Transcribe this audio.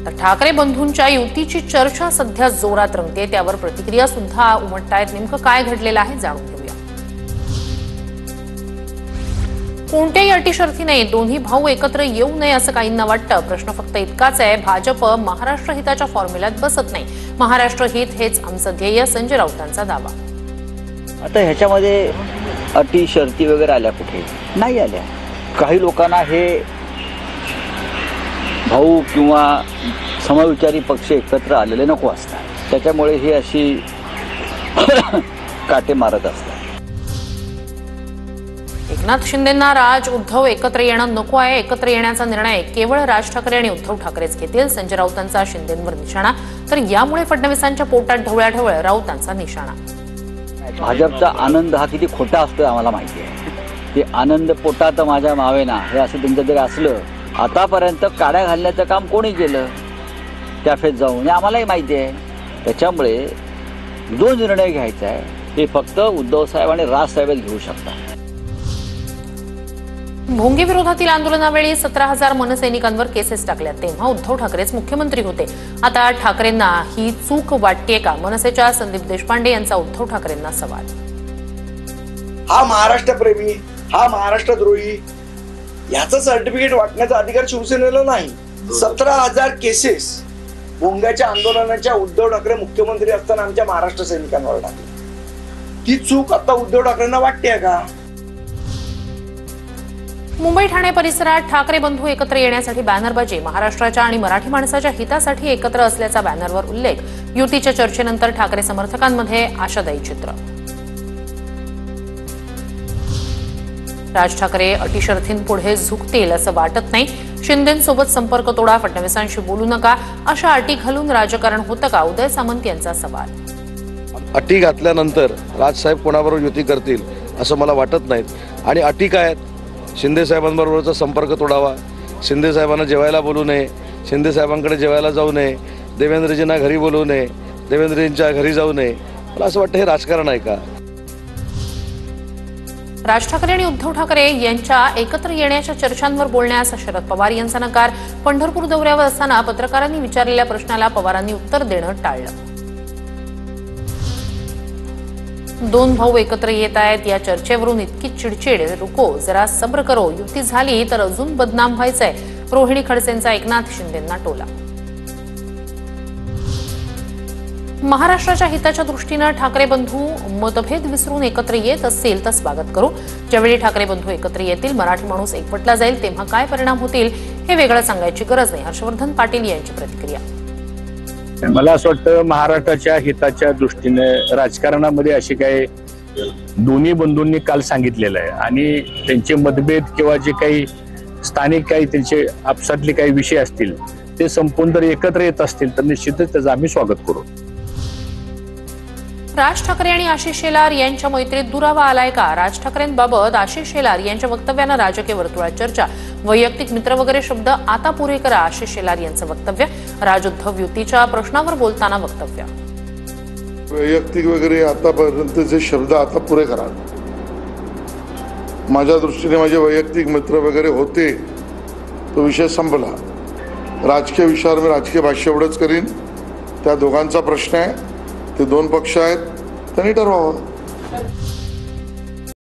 तर ठाकरे बंधूंच्या युतीची चर्चा सध्या जोरात रंगते, त्यावर प्रतिक्रिया सुद्धा उमटतायत। नेमकं काय घडलेलं आहे जाणून घेऊया। कोणत्याही अटी शर्थी नाही, दोन्ही भाऊ एकत्र येऊ नये असं काहींना वाटतं। प्रश्न फक्त इतकाच आहे, भाजप महाराष्ट्र हिताच्या फॉर्म्युल्यात बसत नाही। महाराष्ट्र हित हेच आमचं ध्येय, संजय राऊतांचा दावा। आता ह्याच्यामध्ये अटी शर्ती वगैरे आल्या कुठे नाही आल्या। काही लोकांना हे भाऊ किंवा समविचारी पक्ष एकत्र आलेले नको असतात, त्याच्यामुळे हे अशी काटे मारत असतात। एकनाथ शिंदेंना राज उद्धव एकत्र येणं नको आहे। एकत्र येण्याचा निर्णय केवळ राज ठाकरे आणि उद्धव ठाकरेच घेतील। संजय राऊतांचा शिंदेंवर निशाणा, तर यामुळे फडणवीसांच्या पोटात ढवळ्याढवळ राऊतांचा निशाणा। भाजपचा आनंद हा किती खोटा असतो आम्हाला माहिती आहे। ते आनंद पोटात माझ्या मावेना हे असं त्यांचं जरी असलं, आतापर्यंत काड्या घालण्याचं काम कोणी केलं कॅफेत जाऊन, हे आम्हालाही माहिती आहे। त्याच्यामुळे जो निर्णय घ्यायचा आहे हे फक्त उद्धव साहेब आणि राज साहेबच घेऊ शकतात। भोंगी विरोधातील आंदोलनावेळी 17,000 मनसैनिकांवर केसेस टाकल्या, तेव्हा उद्धव ठाकरेच मुख्यमंत्री होते। आता ठाकरेंना ही चूक वाटते का? मनसेच्या संदीप देशपांडे यांचा उद्धव ठाकरेंना सवाल। हा महाराष्ट्रप्रेमी, हा महाराष्ट्रद्रोही याचं सर्टिफिकेट वाटण्याचा अधिकार शिवसेनेला नाही। 17,000 केसेस भोंग्याच्या आंदोलनाच्या उद्धव ठाकरे मुख्यमंत्री असताना आमच्या महाराष्ट्र सैनिकांवर टाकली। ती चूक आता उद्धव ठाकरेंना वाटते का? मुंबई ठाणे परिसरात ठाकरे बंधू एकत्र येण्यासाठी बॅनरबाजी, महाराष्ट्राच्या आणि मराठी माणसाच्या हितासाठी एकत्र असल्याचा बॅनरवर उल्लेख। युतीच्या चर्चेनंतर ठाकरे समर्थकांमध्ये आशादायी चित्र। राज ठाकरे अटी शर्थींपुढे झुकतील असं वाटत नाही। शिंदेंसोबत संपर्क तोडा, फडणवीसांशी बोलू नका अशा अटी घालून राजकारण होतं का? उदय सामंत यांचा सवाल। अटी घातल्यानंतर राजसाहेब कोणाबरोबर युती करतील असं मला वाटत नाही। आणि अटी काय आहेत? शिंदे साहेबांबरोबरचा संपर्क तोडावा, शिंदे साहेबांना जेवायला बोलू नये, शिंदे साहेबांकडे जेवायला जाऊ नये, देवेंद्रजींना घरी बोलवू नये, देवेंद्रजींच्या घरी जाऊ नये। मला असं वाटतं हे राजकारण आहे का? राज ठाकरे आणि उद्धव ठाकरे यांच्या एकत्र येण्याच्या चर्चांवर बोलण्यास शरद पवार यांचा नकार। पंढरपूर दौऱ्यावर असताना पत्रकारांनी विचारलेल्या प्रश्नाला पवारांनी उत्तर देणं टाळलं। दोन भाऊ एकत्र येत आहेत, या चर्चेवरून इतकी चिडचिड, रुको जरा सब्र करो, युती झाली तर अजून बदनाम व्हायचंय। रोहिणी खडसेंचा एकनाथ शिंदेंना टोला। महाराष्ट्राच्या हिताच्या दृष्टीनं ठाकरे बंधू मतभेद विसरून एकत्र येत असतील तर स्वागत करू। ज्यावेळी ठाकरे बंधू एकत्र येतील, मराठी माणूस एकवटला जाईल, तेव्हा काय परिणाम होतील हे वेगळं सांगायची गरज नाही। हर्षवर्धन पाटील यांची प्रतिक्रिया। मला असं वाटतं महाराष्ट्राच्या हिताच्या दृष्टीने राजकारणामध्ये असे काही दोन्ही बंधूंनी काल सांगितलेलं आहे आणि त्यांचे मतभेद किंवा जे काही स्थानिक काही त्यांचे आपसातले काही विषय असतील ते संपून जर एकत्र येत असतील तर निश्चितच त्याचं आम्ही स्वागत करू। राज ठाकरे आणि आशिष शेलार यांच्या मैत्रीत दुरावा आलाय का? राज ठाकरेंबाबत आशिष शेलार यांच्या वक्तव्यानं राजकीय वर्तुळात चर्चा। वैयक्तिक मित्र वगैरे शब्द आता पुरे करा, आशिष शेलार यांचं वक्तव्य। राज उद्धव युतीच्या प्रश्नावर बोलताना वक्तव्य। वैयक्तिक वगैरे आतापर्यंतचे शब्द आता पुरे करा। माझ्या दृष्टीने माझे वैयक्तिक मित्र वगैरे होते, तो विषय संपला। राजकीय विषयावर मी राजकीय भाष्य एवढंच करीन। त्या दोघांचा प्रश्न आहे, ते दोन पक्ष आहेत, त्यांनी ठरवावं।